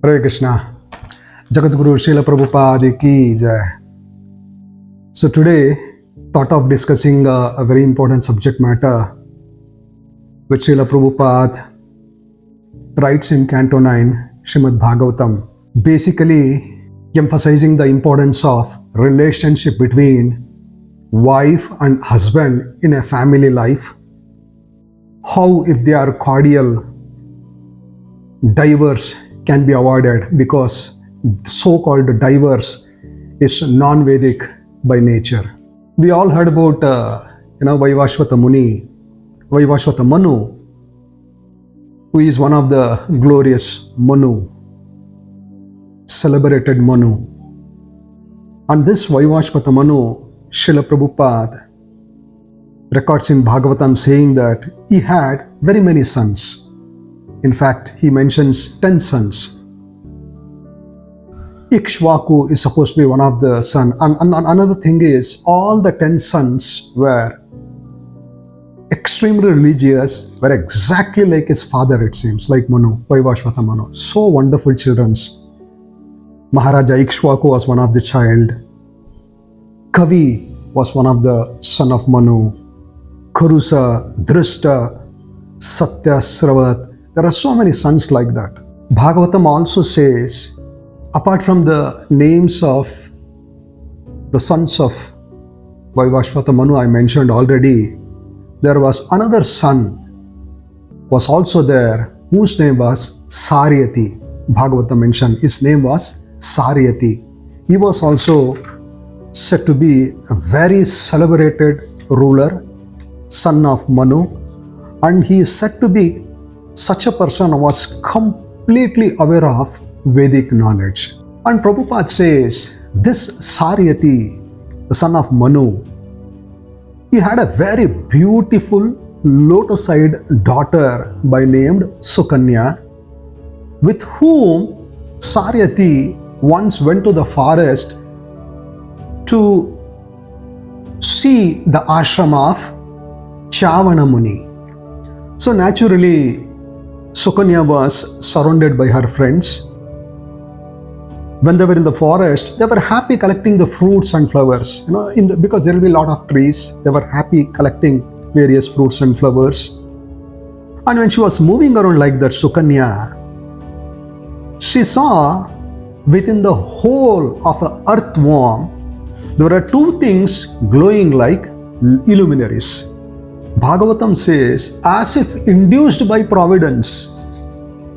Hare Krishna. Jagadguru Srila Prabhupada ki jai. So today, thought of discussing a very important subject matter which Srila Prabhupada writes in Canto 9, Srimad Bhagavatam, basically emphasizing the importance of relationship between wife and husband in a family life. How, if they are cordial, divorce can be avoided because so-called divorce is non-Vedic by nature. We all heard about Vaivashvata Manu, who is one of the glorious Manu, celebrated Manu. And this Vaivashvata Manu, Srila Prabhupada records in Bhagavatam saying that he had very many sons. In fact, he mentions 10 sons. Ikshvaku is supposed to be one of the sons. And another thing is, all the 10 sons were extremely religious, were exactly like his father, it seems, like Manu, Vaivashvata Manu. So wonderful children. Maharaja Ikshvaku was one of the child. Kavi was one of the son of Manu. Kurusa, Drishta, Satya, Sravat. There are so many sons like that. Bhagavatam also says, apart from the names of the sons of Vaivashvata Manu I mentioned already, there was another son was also there whose name was Saryati. Bhagavatam mentioned his name was Saryati. He was also said to be a very celebrated ruler, son of Manu, and he is said to be such a person who was completely aware of Vedic knowledge. And Prabhupada says, this Saryati, the son of Manu, he had a very beautiful lotus-eyed daughter by named Sukanya, with whom Saryati once went to the forest to see the ashram of Chavana Muni. So naturally, Sukanya was surrounded by her friends. When they were in the forest, they were happy collecting the fruits and flowers. Because there will be a lot of trees, they were happy collecting various fruits and flowers. And when she was moving around like that, Sukanya, she saw within the hole of an earthworm, there were two things glowing like luminaries. Bhagavatam says, as if induced by providence,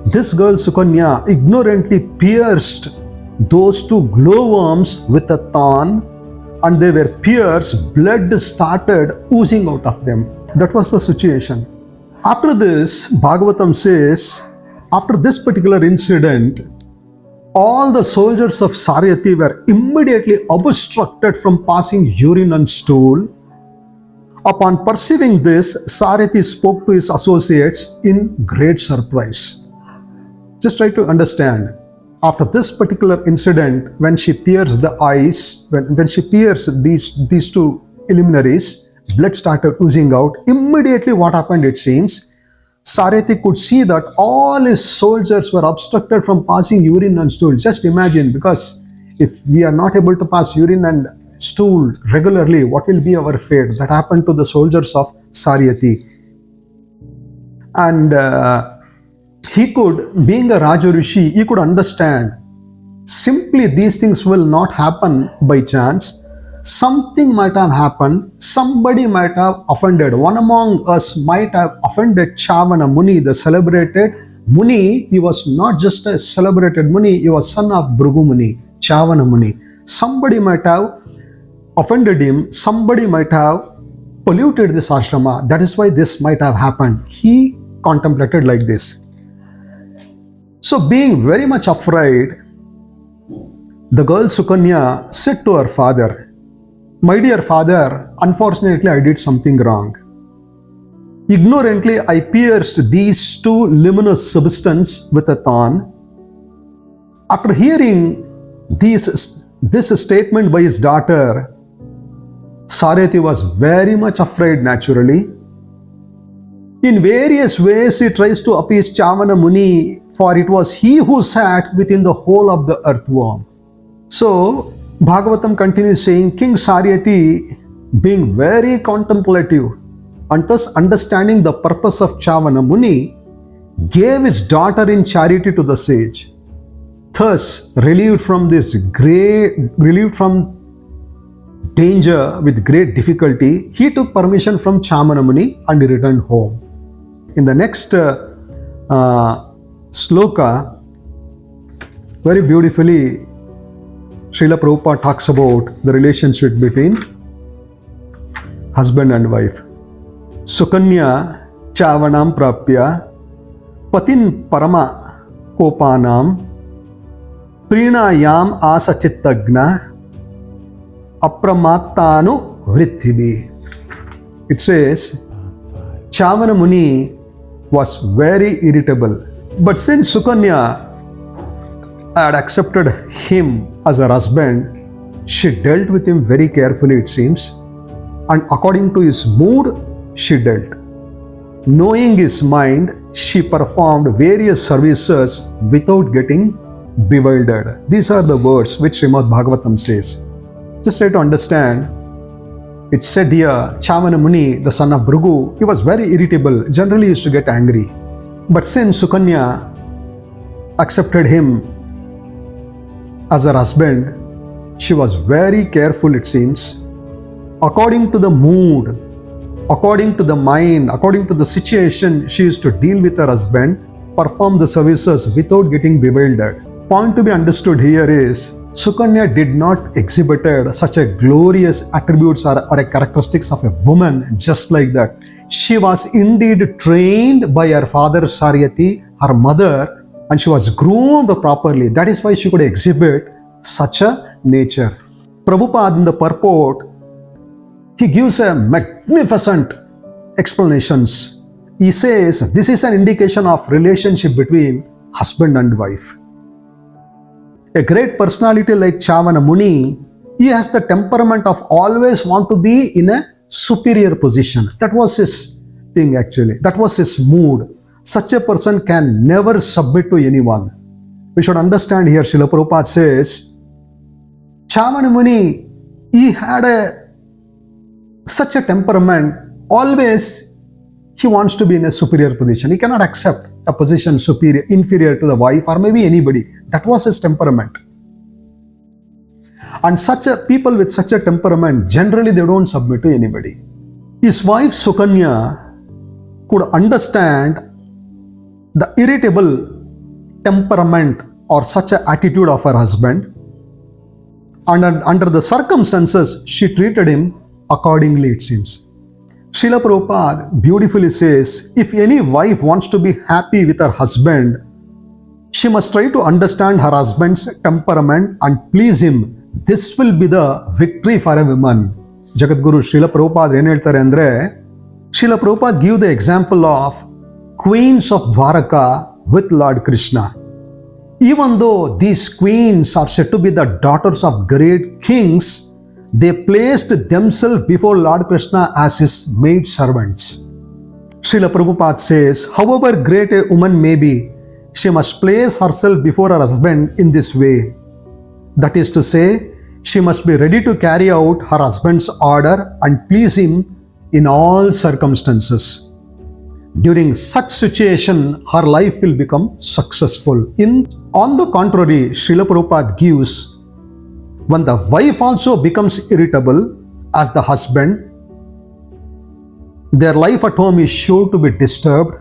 this girl Sukanya ignorantly pierced those two glowworms with a thorn, and they were pierced, blood started oozing out of them. That was the situation. After this, Bhagavatam says, after this particular incident, all the soldiers of Saryati were immediately obstructed from passing urine and stool. Upon perceiving this, Saryati spoke to his associates in great surprise. Just try to understand. After this particular incident, when she pierced the eyes, when she pierced these two luminaries, blood started oozing out. Immediately what happened, it seems, Saryati could see that all his soldiers were obstructed from passing urine and stool. Just imagine, because if we are not able to pass urine and stool regularly, what will be our fate? That happened to the soldiers of Saryati. And he could, being a Raja Rishi, he could understand simply these things will not happen by chance. Something might have happened, somebody might have offended, one among us might have offended Chavana Muni, the celebrated Muni. He was not just a celebrated Muni, he was son of Bhrigu Muni, Chavana Muni. Somebody might have offended him, somebody might have polluted this ashrama. That is why this might have happened. He contemplated like this. So being very much afraid, the girl Sukanya said to her father, "My dear father, unfortunately I did something wrong. Ignorantly I pierced these two luminous substances with a thorn." After hearing this statement by his daughter, Saryati was very much afraid naturally. In various ways, he tries to appease Chavana Muni, for it was he who sat within the hole of the earthworm. So, Bhagavatam continues saying, King Saryati, being very contemplative and thus understanding the purpose of Chavana Muni, gave his daughter in charity to the sage. Thus, relieved from danger with great difficulty, he took permission from Chavana Muni and he returned home. In the next sloka, very beautifully, Srila Prabhupada talks about the relationship between husband and wife. Sukanya Chavanam Prapya Patin Parama Kopanam Prinayam Asachittagna Apramatanu Vrithibi. It says, Chavana Muni was very irritable. But since Sukanya had accepted him as her husband, she dealt with him very carefully, it seems, and according to his mood, she dealt. Knowing his mind, she performed various services without getting bewildered. These are the words which Srimad Bhagavatam says. Just try to understand. It's said here, Chavana Muni, the son of Bhrigu, he was very irritable, generally used to get angry. But since Sukanya accepted him as her husband, she was very careful, it seems. According to the mood, according to the mind, according to the situation, she used to deal with her husband, perform the services without getting bewildered. Point to be understood here is, Sukanya did not exhibited such a glorious attributes or a characteristics of a woman just like that. She was indeed trained by her father Saryati, her mother, and she was groomed properly. That is why she could exhibit such a nature. Prabhupada in the purport, he gives a magnificent explanations. He says this is an indication of relationship between husband and wife. A great personality like Chavana Muni, he has the temperament of always want to be in a superior position. That was his thing actually. That was his mood. Such a person can never submit to anyone. We should understand here, Srila Prabhupada says, Chavana Muni, he had such a temperament, always he wants to be in a superior position. He cannot accept a position inferior to the wife or maybe anybody. That was his temperament. And people with such a temperament, generally they don't submit to anybody. His wife Sukanya could understand the irritable temperament or such an attitude of her husband, and under the circumstances, she treated him accordingly, it seems. Srila Prabhupada beautifully says, if any wife wants to be happy with her husband, she must try to understand her husband's temperament and please him. This will be the victory for a woman. Jagadguru Srila Prabhupada ಏನು ಹೇಳ್ತಾರೆ ಅಂದ್ರೆ, Srila Prabhupada give the example of queens of Dwaraka with Lord Krishna. Even though these queens are said to be the daughters of great kings, they placed themselves before Lord Krishna as his maid servants. Srila Prabhupada says, however great a woman may be, she must place herself before her husband in this way. That is to say, she must be ready to carry out her husband's order and please him in all circumstances. During such situation, her life will become successful. On the contrary, Srila Prabhupada gives, when the wife also becomes irritable as the husband, their life at home is sure to be disturbed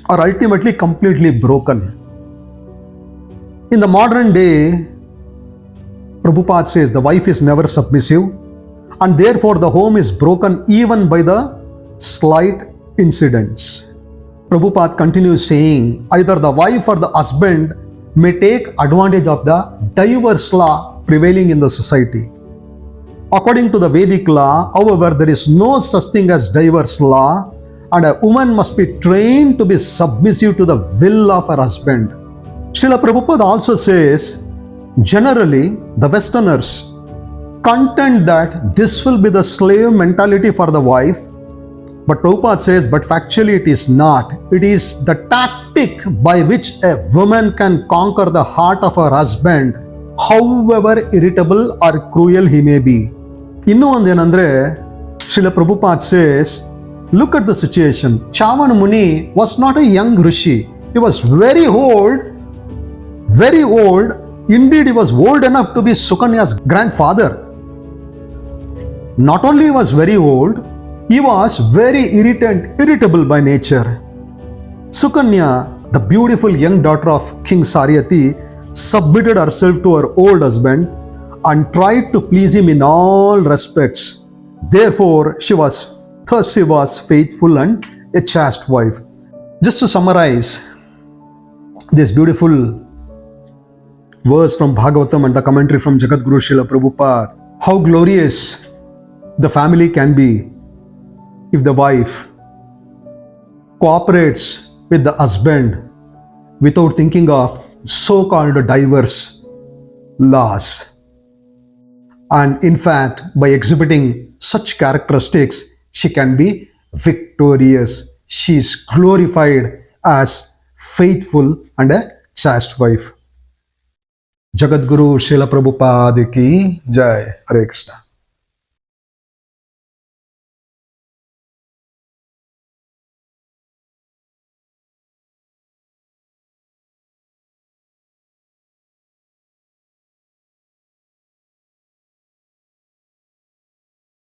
or ultimately completely broken. In the modern day, Prabhupada says the wife is never submissive and therefore the home is broken even by the slight incidents. Prabhupada continues saying, either the wife or the husband may take advantage of the divorce law prevailing in the society. According to the Vedic law, however, there is no such thing as divorce law, and a woman must be trained to be submissive to the will of her husband. Srila Prabhupada also says, generally, the Westerners contend that this will be the slave mentality for the wife, But Prabhupada says, but factually it is not. It is the tactic by which a woman can conquer the heart of her husband, however irritable or cruel he may be. ಇನ್ನೂ ಒಂದೇನಂದ್ರೆ, Srila Prabhupada says, look at the situation. Chavan Muni was not a young rishi. He was very old, very old. Indeed, he was old enough to be Sukanya's grandfather. Not only he was very old, he was very irritable by nature. Sukanya, the beautiful young daughter of King Saryati, submitted herself to her old husband and tried to please him in all respects. Therefore, she was faithful and a chaste wife. Just to summarize this beautiful verse from Bhagavatam and the commentary from Jagadguru Srila Prabhupada, how glorious the family can be if the wife cooperates with the husband without thinking of so-called diverse laws. And in fact, by exhibiting such characteristics, she can be victorious. She is glorified as faithful and a chaste wife. Jagadguru Srila Prabhupada ki Jai. Hare Krishna.